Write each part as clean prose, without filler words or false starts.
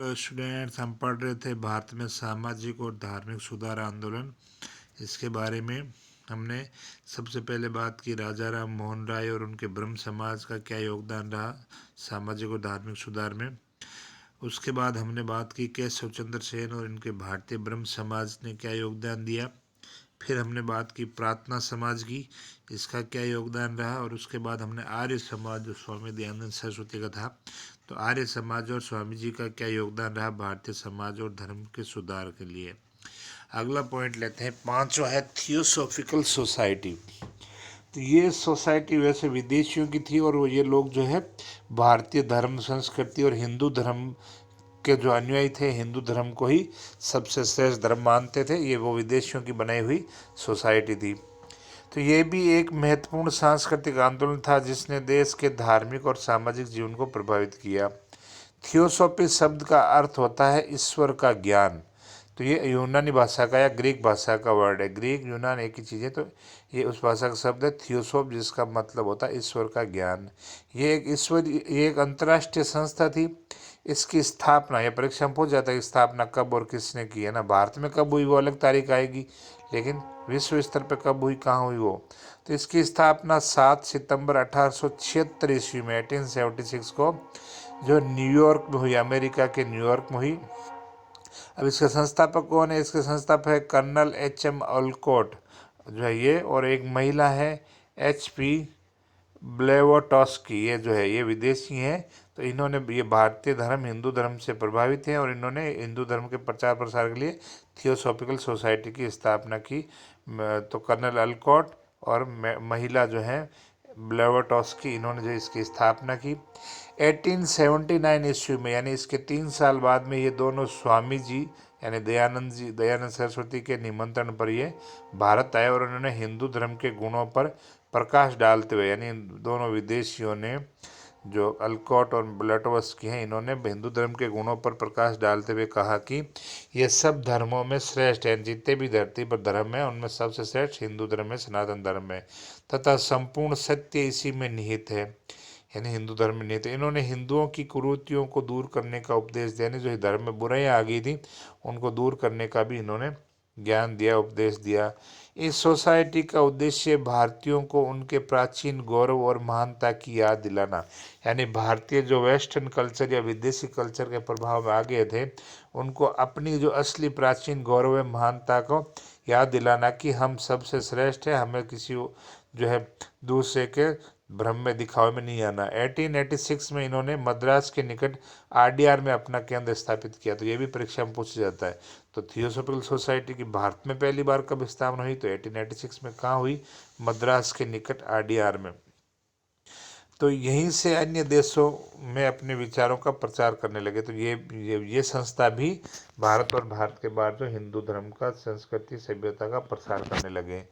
तो स्टूडेंट्स, हम पढ़ रहे थे भारत में सामाजिक और धार्मिक सुधार आंदोलन। इसके बारे में हमने सबसे पहले बात की राजा राम मोहन राय और उनके ब्रह्म समाज का क्या योगदान रहा सामाजिक और धार्मिक सुधार में। उसके बाद हमने बात की केशव चंद्र सेन और इनके भारतीय ब्रह्म समाज ने क्या योगदान दिया। फिर हमने बात की प्रार्थना समाज की, इसका क्या योगदान रहा। और उसके बाद हमने आर्य समाज जो स्वामी दयानंद सरस्वती का था, तो आर्य समाज और स्वामी जी का क्या योगदान रहा भारतीय समाज और धर्म के सुधार के लिए। अगला पॉइंट लेते हैं, पांचवा है थियोसॉफिकल सोसाइटी। तो ये सोसाइटी वैसे विदेशियों की थी और वो ये लोग जो है भारतीय धर्म संस्कृति और हिंदू धर्म के जो अनुयायी थे, हिंदू धर्म को ही सबसे श्रेष्ठ धर्म मानते थे। ये वो विदेशियों की बनाई हुई सोसाइटी थी। तो ये भी एक महत्वपूर्ण सांस्कृतिक आंदोलन था जिसने देश के धार्मिक और सामाजिक जीवन को प्रभावित किया। थियोसॉफी शब्द का अर्थ होता है ईश्वर का ज्ञान। तो ये यूनानी भाषा का या ग्रीक भाषा का वर्ड है। ग्रीक यूनान एक ही चीज़ है, तो ये उस भाषा का शब्द है थियोसॉफ, जिसका मतलब होता है ईश्वर का ज्ञान। ये एक अंतर्राष्ट्रीय संस्था थी। इसकी स्थापना, यह परीक्षा में पूछ जाता है कि स्थापना कब और किसने की है ना। भारत में कब हुई वो अलग तारीख आएगी, लेकिन विश्व स्तर पर कब हुई, कहाँ हुई वो। तो इसकी स्थापना 7 सितंबर 1876 ईस्वी में 1876 को जो न्यूयॉर्क में हुई, अमेरिका के न्यूयॉर्क में हुई। अब इसके संस्थापक कौन है? इसके संस्थापक है कर्नल एच.एम. ऑलकॉट जो है ये, और एक महिला है H.P. ब्लेवोटॉस्की। ये जो है ये विदेशी हैं। तो इन्होंने ये भारतीय धर्म हिंदू धर्म से प्रभावित हैं और इन्होंने हिंदू धर्म के प्रचार प्रसार के लिए थियोसॉफिकल सोसाइटी की स्थापना की। तो कर्नल अल्कॉट और महिला जो है ब्लेवोटॉस्की, इन्होंने जो इसकी स्थापना की 1879 ईस्वी में, यानी इसके 3 साल बाद में ये दोनों स्वामी जी यानी दयानंद सरस्वती के निमंत्रण पर ये भारत आए और उन्होंने हिंदू धर्म के गुणों पर प्रकाश डालते हुए, यानी दोनों विदेशियों ने जो अल्कॉट और ब्लेटोवस्की हैं, इन्होंने हिंदू धर्म के गुणों पर प्रकाश डालते हुए कहा कि ये सब धर्मों में श्रेष्ठ है। जितने भी धरती पर धर्म है उनमें सबसे श्रेष्ठ हिंदू धर्म है, सनातन धर्म है, तथा संपूर्ण सत्य इसी में निहित है, यानी हिंदू धर्म में निहित है। इन्होंने हिंदुओं की कुरीतियों को दूर करने का उपदेश दिया, यानी जो धर्म में बुराइयां आ गई थी उनको दूर करने का भी इन्होंने ज्ञान दिया, उपदेश दिया। इस सोसाइटी का उद्देश्य भारतीयों को उनके प्राचीन गौरव और महानता की याद दिलाना, यानी भारतीय जो वेस्टर्न कल्चर या विदेशी कल्चर के प्रभाव में आ गए थे, उनको अपनी जो असली प्राचीन गौरव और महानता को याद दिलाना कि हम सबसे श्रेष्ठ है, हमें किसी जो है दूसरे के भ्रम में दिखावे में नहीं आना। 1886 में इन्होंने मद्रास के निकट आरडीआर में अपना केंद्र स्थापित किया। तो ये भी परीक्षा में पूछा जाता है। तो थियोसॉफिकल सोसाइटी की भारत में पहली बार कब स्थापना हुई? तो 1886 में। कहाँ हुई? मद्रास के निकट आरडीआर में। तो यहीं से अन्य देशों में अपने विचारों का प्रचार करने लगे। तो ये संस्था भी भारत और भारत के बाहर जो हिंदू धर्म का, संस्कृति, सभ्यता का प्रसार करने लगे।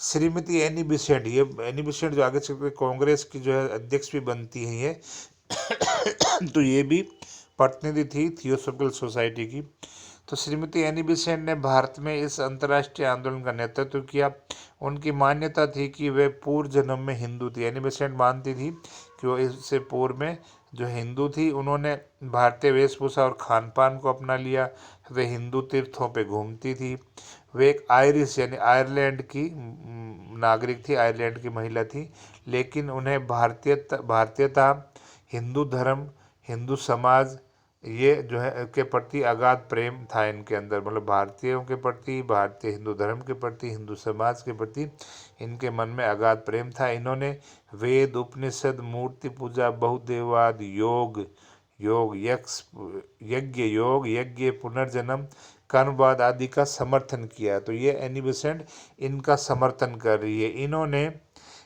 श्रीमती एनी बिसेंट, ये एनी बिसेंट जो आगे चल के कांग्रेस की जो है अध्यक्ष भी बनती है ये तो ये भी प्रतिनिधि थी थियोसॉफिकल सोसाइटी की। तो श्रीमती एनी बिसेंट ने भारत में इस अंतर्राष्ट्रीय आंदोलन का नेतृत्व किया। उनकी मान्यता थी कि वे पूर्व जन्म में हिंदू थी। एनी बिसेंट मानती थी कि वो इससे पूर्व में जो हिंदू थी। उन्होंने भारतीय वेशभूषा और खान पान को अपना लिया। वे हिंदू तीर्थों पे घूमती थी। वे एक आयरिश यानी आयरलैंड की नागरिक थी, आयरलैंड की महिला थी, लेकिन उन्हें भारतीयता, हिंदू धर्म, हिंदू समाज ये जो है के प्रति अगाध प्रेम था इनके अंदर। मतलब भारतीयों के प्रति, भारतीय हिंदू धर्म के प्रति, हिंदू समाज के प्रति इनके मन में अगाध प्रेम था। इन्होंने वेद, उपनिषद, मूर्ति पूजा, बहुदेववाद, यज्ञ, पुनर्जन्म, कर्मवाद आदि का समर्थन किया। तो ये एनी बेसेंट इनका समर्थन कर रही है। इन्होंने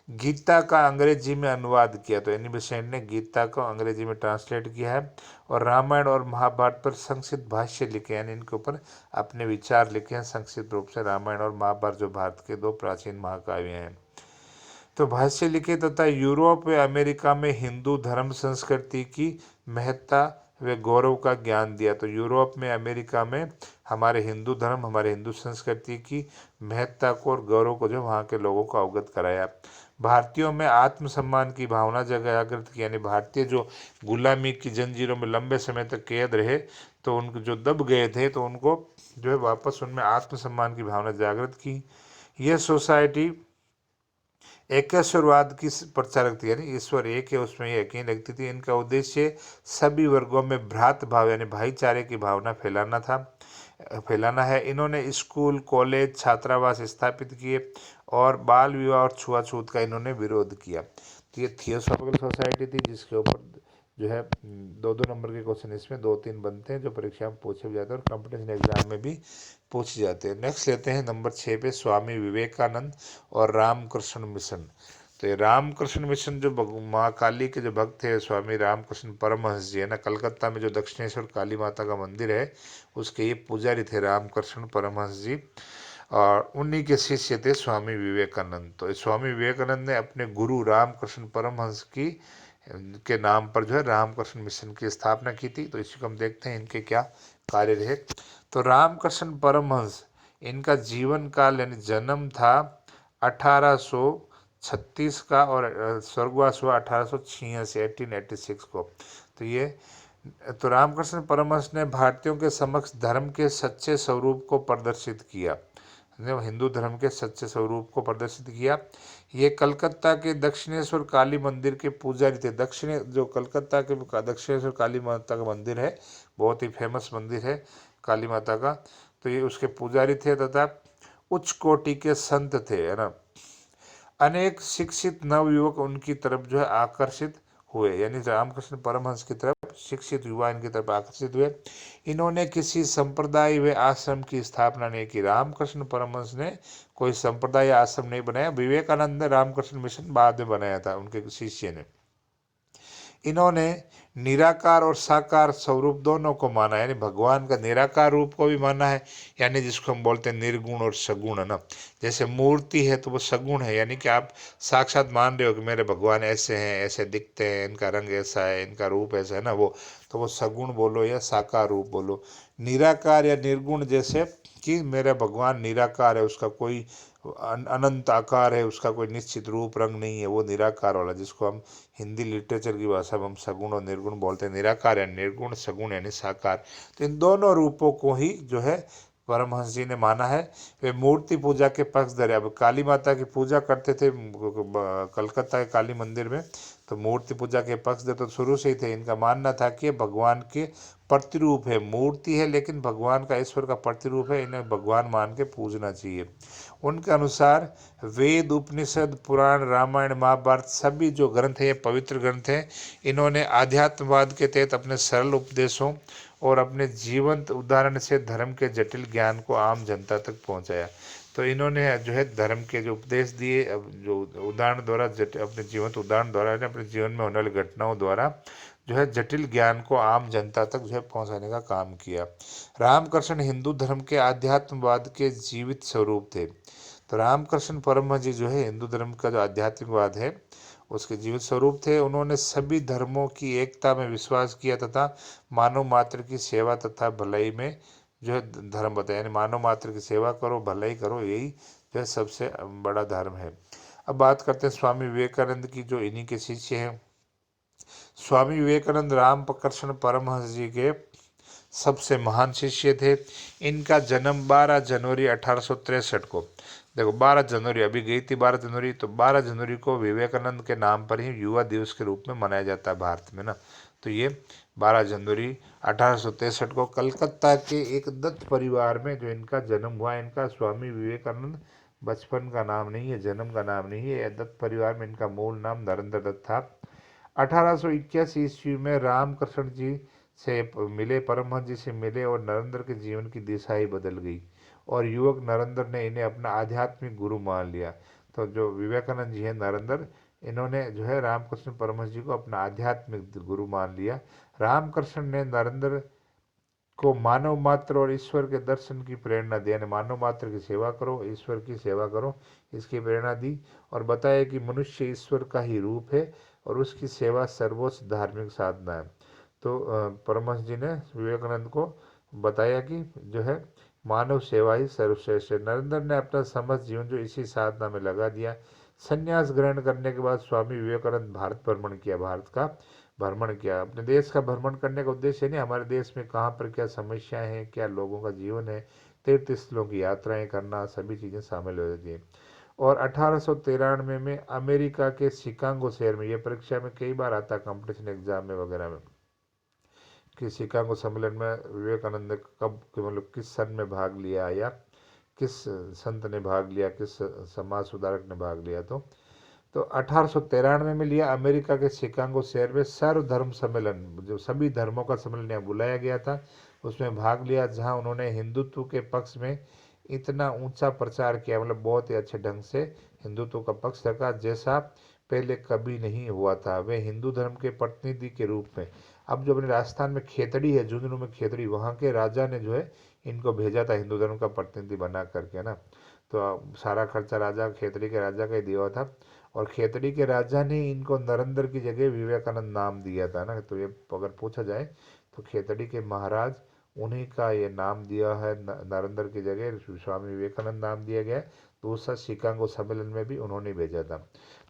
गीता का अंग्रेजी में अनुवाद किया। तो एनी बेसेंट ने गीता को अंग्रेजी में ट्रांसलेट किया है और रामायण और महाभारत पर संक्षिप्त भाष्य लिखे हैं, इनके ऊपर अपने विचार लिखे हैं संक्षिप्त रूप से। रामायण और महाभारत जो भारत के 2 प्राचीन महाकाव्य हैं, तो भाष्य लिखे तथा यूरोप व अमेरिका में हिंदू धर्म संस्कृति की महत्ता व गौरव का ज्ञान दिया। तो यूरोप में, अमेरिका में हमारे हिंदू धर्म, हमारे हिंदू संस्कृति की महत्ता को और गौरव को जो वहाँ के लोगों को अवगत कराया। भारतीयों में आत्मसम्मान की भावना जागृत की, यानी भारतीय जो गुलामी की जंजीरों में लंबे समय तक कैद रहे, तो उनको जो दब गए थे तो उनको जो है वापस उनमें आत्मसम्मान की भावना जागृत की। यह सोसाइटी एकेश्वरवाद की प्रचारक थी, यानी ईश्वर एक है उसमें यकीन रखती थी। इनका उद्देश्य सभी वर्गों में भ्रात भाव यानी भाईचारे की भावना फैलाना है। इन्होंने स्कूल, कॉलेज, छात्रावास स्थापित किए और बाल विवाह और छुआछूत का इन्होंने विरोध किया। तो ये थियोसॉफिकल सोसाइटी थी, जिसके ऊपर जो है 2-2 नंबर के क्वेश्चन इसमें 2-3 बनते हैं, जो परीक्षा में पूछे भी जाते हैं और कंपटीशन एग्जाम में भी पूछे जाते हैं। नेक्स्ट लेते हैं नंबर 6 पे स्वामी विवेकानंद और रामकृष्ण मिशन। तो ये रामकृष्ण मिशन जो माँ काली के जो भक्त थे स्वामी रामकृष्ण परमहंस जी है ना, कलकत्ता में जो दक्षिणेश्वर काली माता का मंदिर है उसके ये पुजारी थे रामकृष्ण परमहंस जी, और उन्हीं के शिष्य थे स्वामी विवेकानंद। तो स्वामी विवेकानंद ने अपने गुरु रामकृष्ण परमहंस की के नाम पर जो है रामकृष्ण मिशन की स्थापना की थी। तो इसी को हम देखते हैं इनके क्या कार्य रहे। तो रामकृष्ण परमहंस, इनका जीवन काल यानी जन्म था 1836 का और स्वर्गवास हुआ 1886 1886 को। तो रामकृष्ण परमहंस ने भारतीयों के समक्ष धर्म के सच्चे स्वरूप को प्रदर्शित किया, हिंदू धर्म के सच्चे स्वरूप को प्रदर्शित किया। ये कलकत्ता के दक्षिणेश्वर काली मंदिर के पुजारी थे। जो कलकत्ता के दक्षिणेश्वर काली माता का मंदिर है, बहुत ही फेमस मंदिर है काली माता का, तो ये उसके पुजारी थे तथा उच्च कोटि के संत थे, है ना। अनेक शिक्षित नवयुवक उनकी तरफ जो है आकर्षित हुए, यानी रामकृष्ण परमहंस की तरफ शिक्षित युवा इनकी तरफ आकर्षित हुए। इन्होंने किसी संप्रदाय व आश्रम की स्थापना नहीं की। रामकृष्ण परमहंस ने कोई संप्रदाय या आश्रम नहीं बनाया। विवेकानंद ने रामकृष्ण मिशन बाद में बनाया था, उनके शिष्य ने। इन्होंने निराकार और साकार स्वरूप दोनों को माना, यानी भगवान का निराकार रूप को भी माना है, यानी जिसको हम बोलते हैं निर्गुण और सगुण, है ना। जैसे मूर्ति है तो वो सगुण है, यानी कि आप साक्षात मान रहे हो कि मेरे भगवान ऐसे हैं, ऐसे दिखते हैं, इनका रंग ऐसा है, इनका रूप ऐसा है ना, वो तो वो सगुण बोलो या साकार रूप बोलो। निराकार या निर्गुण, जैसे कि मेरा भगवान निराकार है, उसका कोई अनंत आकार है, उसका कोई निश्चित रूप रंग नहीं है, वो निराकार वाला, जिसको हम हिंदी लिटरेचर की भाषा में हम सगुण और निर्गुण बोलते हैं। निराकार या निर्गुण, सगुण यानी साकार। तो इन दोनों रूपों को ही जो है परमहंस जी ने माना है। वे मूर्ति पूजा के पक्षधर है। अब काली माता की पूजा करते थे कलकत्ता के काली मंदिर में, तो मूर्ति पूजा के पक्षधर तो शुरू से ही थे। इनका मानना था कि भगवान के प्रतिरूप है, मूर्ति है लेकिन भगवान का, ईश्वर का प्रतिरूप है, इन्हें भगवान मान के पूजना चाहिए। उनके अनुसार वेद, उपनिषद, पुराण, रामायण, महाभारत सभी जो ग्रंथ हैं ये पवित्र ग्रंथ हैं। इन्होंने आध्यात्मवाद के तहत अपने सरल उपदेशों और अपने जीवंत उदाहरण से धर्म के जटिल ज्ञान को आम जनता तक पहुंचाया। तो इन्होंने जो है धर्म के जो उपदेश दिए, जो उदाहरण द्वारा अपने जीवंत उदाहरण द्वारा, अपने जीवन में होने वाली घटनाओं द्वारा जो है जटिल ज्ञान को आम जनता तक जो है पहुंचाने का काम किया। रामकृष्ण हिंदू धर्म के आध्यात्मवाद के जीवित स्वरूप थे। तो रामकृष्ण परमहंस जी जो है हिंदू धर्म का जो आध्यात्मिकवाद है उसके जीवित स्वरूप थे। उन्होंने सभी धर्मों की एकता में विश्वास किया तथा मानव मात्र की सेवा तथा भलाई में जो है धर्म बताया, यानी मानव मात्र की सेवा करो, भलाई करो, यही जो है सबसे बड़ा धर्म है। अब बात करते हैं स्वामी विवेकानंद की, जो इन्हीं के शिष्य हैं। स्वामी विवेकानंद रामकृष्ण परमहंस जी के सबसे महान शिष्य थे। इनका जन्म 12 जनवरी 1863 को, देखो 12 जनवरी अभी गई थी 12 जनवरी, तो 12 जनवरी को विवेकानंद के नाम पर ही युवा दिवस के रूप में मनाया जाता है भारत में ना। तो ये 12 जनवरी 1863 को कलकत्ता के एक दत्त परिवार में जो इनका जन्म हुआ। इनका स्वामी विवेकानंद बचपन का नाम नहीं है, जन्म का नाम नहीं है। दत्त परिवार में इनका मूल नाम नरेंद्र दत्त था। 1881 ईस्वी में रामकृष्ण जी से मिले, परमहंस जी से मिले और नरेंद्र के जीवन की दिशा ही बदल गई और युवक नरेंद्र ने इन्हें अपना आध्यात्मिक गुरु मान लिया। तो जो विवेकानंद जी हैं नरेंद्र, इन्होंने जो है रामकृष्ण परमहंस जी को अपना आध्यात्मिक गुरु मान लिया। रामकृष्ण ने नरेंद्र को मानव मात्र और ईश्वर के दर्शन की प्रेरणा दी, यानी मानव मात्र की सेवा करो, ईश्वर की सेवा करो, इसकी प्रेरणा दी और बताया कि मनुष्य ईश्वर का ही रूप है और उसकी सेवा सर्वोच्च धार्मिक साधना है। तो परमहंस जी ने विवेकानंद को बताया कि जो है मानव सेवा ही सर्वश्रेष्ठ है। नरेंद्र ने अपना समस्त जीवन जो इसी साधना में लगा दिया। संन्यास ग्रहण करने के बाद स्वामी विवेकानंद भारत भ्रमण किया, भारत का भ्रमण किया। अपने देश का भ्रमण करने का उद्देश्य नहीं, हमारे देश में कहाँ पर क्या समस्याएं हैं, क्या लोगों का जीवन है, तीर्थ स्थलों की यात्राएं करना, सभी चीज़ें शामिल हो जाती हैं। और 1893 में अमेरिका के शिकागो शहर में, ये परीक्षा में कई बार आता है कंपटीशन एग्जाम में वगैरह में, कि शिकागो सम्मेलन में विवेकानंद ने कब, मतलब किस सन में भाग लिया, या किस संत ने भाग लिया, किस समाज सुधारक ने भाग लिया। तो 1893 में लिया अमेरिका के शिकागो शहर में सर्वधर्म सम्मेलन, जो सभी धर्मों का सम्मेलन यहाँ बुलाया गया था, उसमें भाग लिया, जहाँ उन्होंने हिंदुत्व के पक्ष में इतना ऊंचा प्रचार किया, मतलब बहुत ही अच्छे ढंग से हिंदुत्व का पक्ष रखा, जैसा पहले कभी नहीं हुआ था। वे हिंदू धर्म के प्रतिनिधि के रूप में, अब जो अपने राजस्थान में खेतड़ी है, झुंझुनू में खेतड़ी, वहाँ के राजा ने जो है इनको भेजा था हिंदू धर्म का प्रतिनिधि बना करके ना। तो सारा खर्चा राजा, खेतड़ी के राजा का ही दिया हुआ था, और खेतड़ी के राजा ने इनको नरेंद्र की जगह विवेकानंद नाम दिया था ना। तो ये अगर पूछा जाए तो खेतड़ी के महाराज, उन्हीं का ये नाम दिया है, नरेंद्र की जगह स्वामी विवेकानंद नाम दिया गया। दूसरा शिकागो सम्मेलन में भी उन्होंने भेजा था।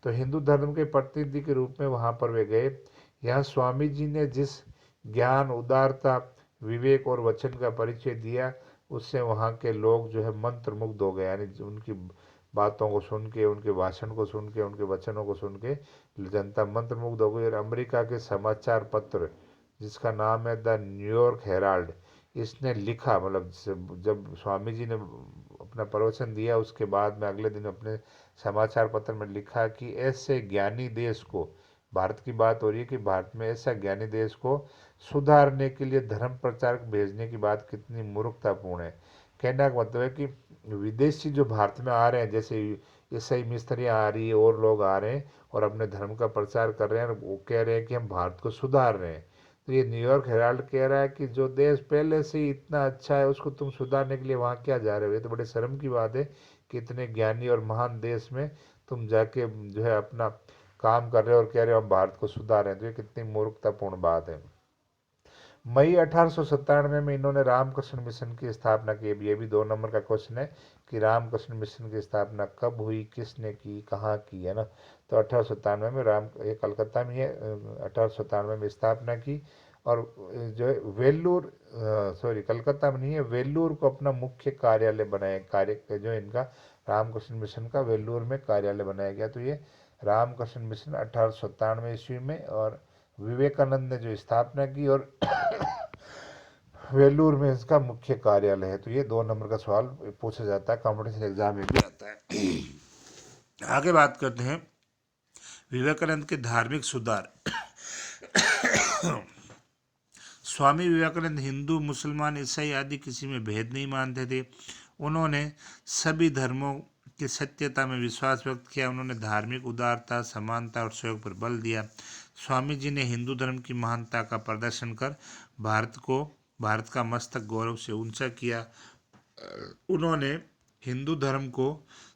तो हिंदू धर्म के प्रतिनिधि के रूप में वहाँ पर वे गए। यहाँ स्वामी जी ने जिस ज्ञान, उदारता, विवेक और वचन का परिचय दिया, उससे वहाँ के लोग जो है मंत्रमुग्ध हो गए। यानी उनकी बातों को सुन के, उनके भाषण को सुन के, उनके वचनों को सुन के जनता मंत्रमुग्ध हो गई। और अमेरिका के समाचार पत्र, जिसका नाम है द न्यूयॉर्क हेराल्ड, इसने लिखा, मतलब जब स्वामी जी ने अपना प्रवचन दिया, उसके बाद में अगले दिन अपने समाचार पत्र में लिखा कि ऐसे ज्ञानी देश को, भारत की बात हो रही है, कि भारत में ऐसा ज्ञानी देश को सुधारने के लिए धर्म प्रचारक भेजने की बात कितनी मूर्खतापूर्ण है। कहने का मतलब है कि विदेशी जो भारत में आ रहे हैं, जैसे ईसाई मिस्त्रियाँ आ रही है और लोग आ रहे हैं और अपने धर्म का प्रचार कर रहे हैं, और वो कह रहे हैं कि हम भारत को सुधार रहे हैं। तो ये न्यूयॉर्क हेराल्ड कह रहा है कि जो देश पहले से ही इतना अच्छा है, उसको तुम सुधारने के लिए वहाँ क्या जा रहे हो। ये तो बड़े शर्म की बात है कि इतने ज्ञानी और महान देश में तुम जाके जो है अपना काम कर रहे हो और कह रहे हो हम भारत को सुधार रहे हैं। तो ये कितनी मूर्खतापूर्ण बात है। मई 1897 में इन्होंने रामकृष्ण मिशन की स्थापना की। ये भी 2 नंबर का क्वेश्चन है कि रामकृष्ण मिशन की स्थापना कब हुई, किसने की, कहाँ की, है ना। तो 1897 में, राम, ये कलकत्ता में है, 1897 में स्थापना की। और जो है वेल्लूर, सॉरी कलकत्ता में नहीं है, वेल्लूर को अपना मुख्य कार्यालय बनाया, कार्य जो इनका रामकृष्ण मिशन का वेल्लूर में कार्यालय बनाया गया। तो ये रामकृष्ण मिशन 1897 ईस्वी में, और विवेकानंद ने जो स्थापना की, और वेलूर में इसका मुख्य कार्यालय है। तो ये 2 नंबर का सवाल पूछा जाता है, कॉम्पिटिशन एग्जाम में भी आता है। आगे बात करते हैं विवेकानंद के धार्मिक सुधार। स्वामी विवेकानंद हिंदू, मुसलमान, ईसाई आदि किसी में भेद नहीं मानते थे। उन्होंने सभी धर्मों की सत्यता में विश्वास व्यक्त किया। उन्होंने धार्मिक उदारता, समानता और सहयोग पर बल दिया। स्वामी जी ने हिंदू धर्म की महानता का प्रदर्शन कर भारत का मस्तक गौरव से ऊंचा किया। उन्होंने हिंदू धर्म को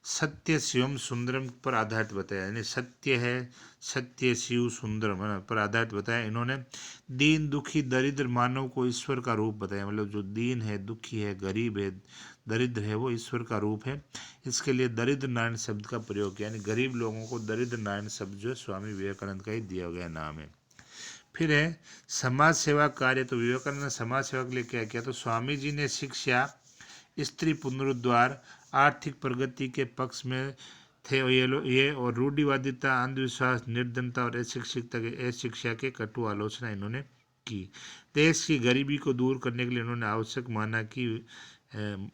सत्य, शिवम, सुंदरम पर आधारित बताया। यानी सत्य है, सत्य, शिव, सुंदरम, है ना, पर आधारित बताया। इन्होंने दीन, दुखी, दरिद्र मानव को ईश्वर का रूप बताया। मतलब जो दीन है, दुखी है, गरीब है, दरिद्र है, वो ईश्वर का रूप है। इसके लिए दरिद्र नारायण शब्द का प्रयोग किया। यानी गरीब लोगों को दरिद्र नारायण शब्द जो है स्वामी विवेकानंद का ही दिया गया नाम है। फिर है समाज सेवा कार्य। तो विवेकानंद ने समाज सेवा के लिए क्या किया। तो स्वामी जी ने शिक्षा, स्त्री पुनरुद्धार, आर्थिक प्रगति के पक्ष में थे। और ये और रूढ़िवादिता, अंधविश्वास, निर्धनता और अशिक्षा के कटु आलोचना इन्होंने की। देश की गरीबी को दूर करने के लिए इन्होंने आवश्यक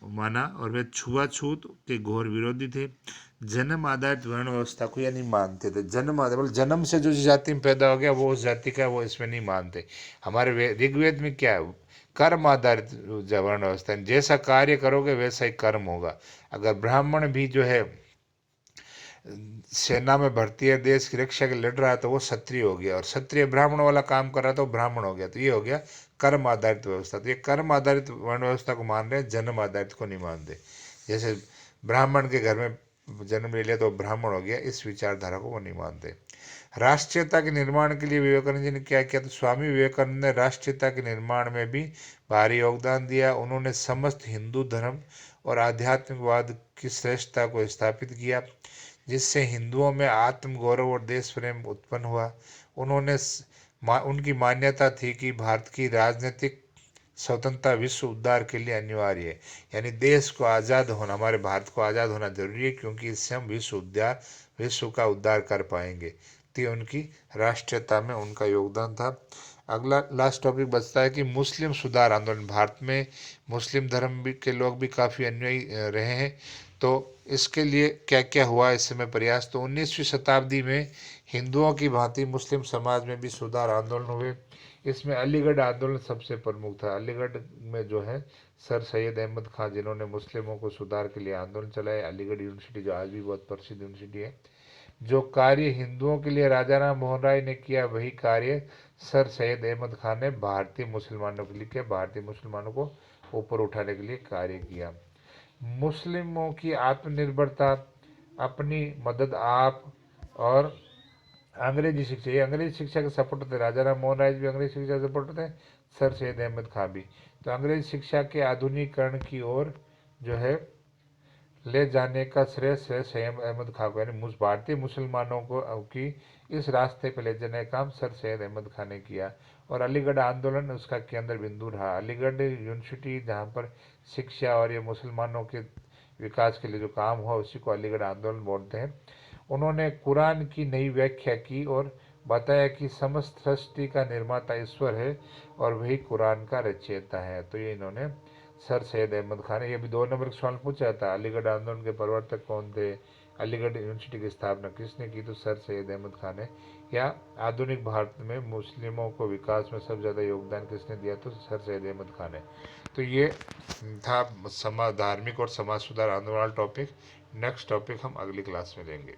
माना, और वे छुआछूत के घोर विरोधी थे। जन्म आधारित वर्ण व्यवस्था को यह नहीं मानते थे। जन्म आधारित, जन्म से जो जाति में पैदा हो गया वो उस जाति का, वो इसमें नहीं मानते। हमारे ऋग्वेद में क्या है, कर्म आधारित वर्ण व्यवस्था है। जैसा कार्य करोगे वैसा ही कर्म होगा। अगर ब्राह्मण भी जो है सेना में भर्ती है, देश की रक्षा के लड़ रहा है, तो वो क्षत्रिय हो गया। और क्षत्रिय ब्राह्मण वाला काम कर रहा है तो ब्राह्मण हो गया। तो ये हो गया कर्म आधारित व्यवस्था। तो ये कर्म आधारित वर्ण व्यवस्था को मान रहे हैं, जन्म आधारित को नहीं मानते। जैसे ब्राह्मण के घर में जन्म ले लिया तो ब्राह्मण हो गया, इस विचारधारा को वो नहीं मानते। राष्ट्रीयता के निर्माण के लिए विवेकानंद जी ने क्या किया। तो स्वामी विवेकानंद ने राष्ट्रीयता के निर्माण में भी भारी योगदान दिया। उन्होंने समस्त हिंदू धर्म और आध्यात्मिकवाद की श्रेष्ठता को स्थापित किया, जिससे हिंदुओं में आत्मगौरव और देश प्रेम उत्पन्न हुआ। उन्होंने उनकी मान्यता थी कि भारत की राजनीतिक स्वतंत्रता विश्व उद्धार के लिए अनिवार्य है। यानी देश को आज़ाद होना, हमारे भारत को आज़ाद होना जरूरी है, क्योंकि इससे हम विश्व का उद्धार कर पाएंगे। तो ये उनकी राष्ट्रीयता में उनका योगदान था। अगला लास्ट टॉपिक बचता है कि मुस्लिम सुधार आंदोलन। भारत में मुस्लिम धर्म भी के लोग भी काफ़ी अनुयायी रहे हैं। तो इसके लिए क्या क्या हुआ इस समय प्रयास, तो 19वीं शताब्दी में हिंदुओं की भांति मुस्लिम समाज में भी सुधार आंदोलन हुए। इसमें अलीगढ़ आंदोलन सबसे प्रमुख था। अलीगढ़ में जो है सर सैयद अहमद खान, जिन्होंने मुस्लिमों को सुधार के लिए आंदोलन चलाया। अलीगढ़ यूनिवर्सिटी जो आज भी बहुत प्रसिद्ध यूनिवर्सिटी है। जो कार्य हिंदुओं के लिए राजा राम मोहन राय ने किया, वही कार्य सर सैयद अहमद खान ने भारतीय मुसलमानों के लिए किया। भारतीय मुसलमानों को ऊपर उठाने के लिए कार्य किया। मुस्लिमों की आत्मनिर्भरता, अपनी मदद आप, और अंग्रेजी शिक्षा, ये अंग्रेजी शिक्षा के सपोर्ट थे। राजा राम मोहन राय भी अंग्रेजी शिक्षा के सपोर्ट थे, सर सैयद अहमद खान भी। तो अंग्रेजी शिक्षा के आधुनिकीकरण की ओर जो है ले जाने का श्रेय सैयद अहमद खान को, यानी भारतीय मुसलमानों को की इस रास्ते पर ले जाने का काम सर सैयद अहमद खान ने किया। और अलीगढ़ आंदोलन उसका केंद्र बिंदु रहा। अलीगढ़ यूनिवर्सिटी जहाँ पर शिक्षा और ये मुसलमानों के विकास के लिए जो काम हुआ, उसी को अलीगढ़ आंदोलन बोलते हैं। उन्होंने कुरान की नई व्याख्या की और बताया कि समस्त सृष्टि का निर्माता ईश्वर है और वही कुरान का रचयिता है। तो ये इन्होंने सर सैयद अहमद खान ने, ये भी 2 नंबर का सवाल पूछा था, अलीगढ़ आंदोलन के प्रवर्तक कौन थे, अलीगढ़ यूनिवर्सिटी की स्थापना किसने की, तो सर सैयद अहमद खान ने। या आधुनिक भारत में मुस्लिमों को विकास में सबसे ज़्यादा योगदान किसने दिया, तो सर सैयद अहमद खान है। तो ये था समाज, धार्मिक और समाज सुधार आंदोलन टॉपिक। नेक्स्ट टॉपिक हम अगली क्लास में लेंगे।